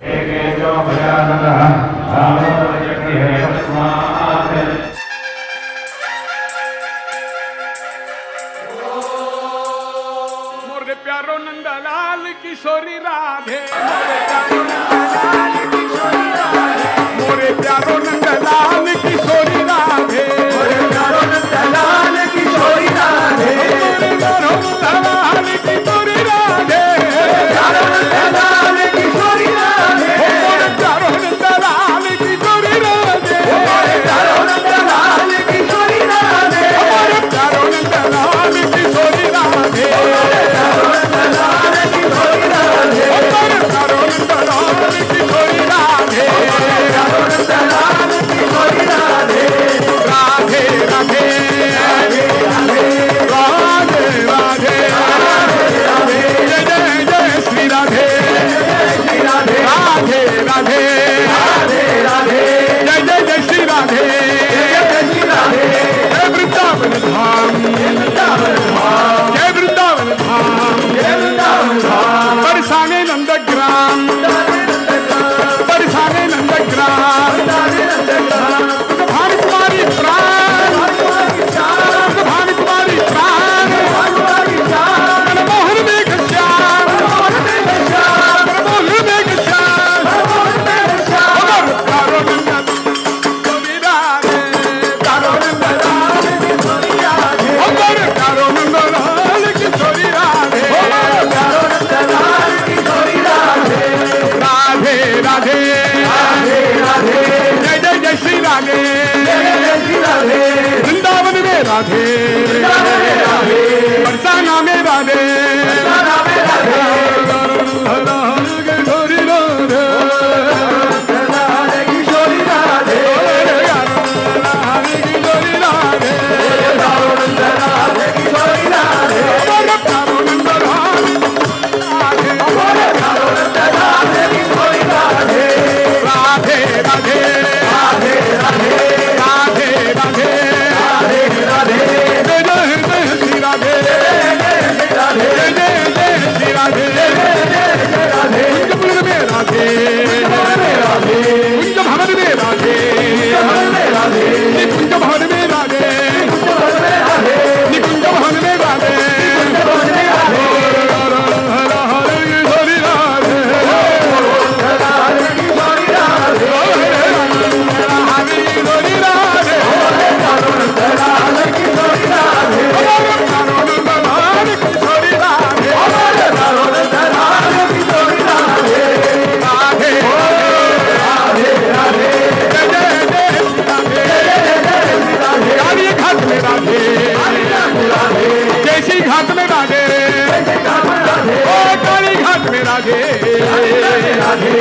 मोरे प्यारो नंदलाल किशोरी राधे, मोरे प्यारो नंदलाल किशोरी राधे, मोरे प्यारो नंदलाल किशोरी राधे, मोरे प्यारो नंदलाल किशोरी राधे, प्यारो नंदलाल किशोरी राधे, मोरे प्यारो नंदलाल किशोरी राधे, मोरे प्यारो नंदलाल किशोरी राधे, मोरे प्यारो नंदलाल किशोरी राधे, मोरे प्यारो नंदलाल किशोरी राधे, मोरे प्यारो नंदलाल किशोरी राधे, मोरे प्यारो नंदलाल किशोरी राधे, राधे राधे राधे राधे राधे राधे, जय जय जय श्री राधे, श्री राधे राधे राधे राधे राधे, जय जय जय श्री राधे, जय जय श्री राधे, जय वृंदावन धाम, जय वृंदावन धाम, जय वृंदावन धाम, जय वृंदावन धाम, बरसाने नंदग्राम, बरसाने नंदग्राम, भानु कुमारी प्राण, भानु कुमारी प्राण, मनमोहन मेघ श्याम, मनमोहन मेघ श्याम, प्यारो नंदन किशोरी राधे, प्यारो नंदलाल किशोरी राधे, प्यारो नंदलाल किशोरी राधे, प्यारो नंदलाल किशोरी राधे, राधे राधे राधे राधे, जय जय जय श्री राधे, जय जय श्री राधे, वृंदावन में राधे, वृंदावन में राधे, बरसाना में राधे, बरसाना में राधे, किशोरी राधे, किशोरी राधे, किशोरी राधे, प्यारो नंदलाल किशोरी राधे, प्यारो नंदलाल राधे, प्यारो नंदलाल किशोरी राधे, राधे राधे राधे राधे राधे राधे राधे राधे, जय जय जय श्री राधे, जय जय जय श्री राधे, जय जय जय राधे, कुंज में राधे, कुंज भवन में राधे, कुंज भवन में राधे, निकुंज भवन में राधे, किशोरी राधे, किशोरी राधे, किशोरी राधे, प्यारो नंदलाल किशोरी राधे, प्यारो नंदलाल किशोरी राधे, प्यारो नंदलाल किशोरी राधे, राधे राधे राधे, जय जय जय श्री राधे, जय जय श्री राधे, काली घाट में राधे, जैसी घाट में राधे, ओ काली घाट में राधे, राधे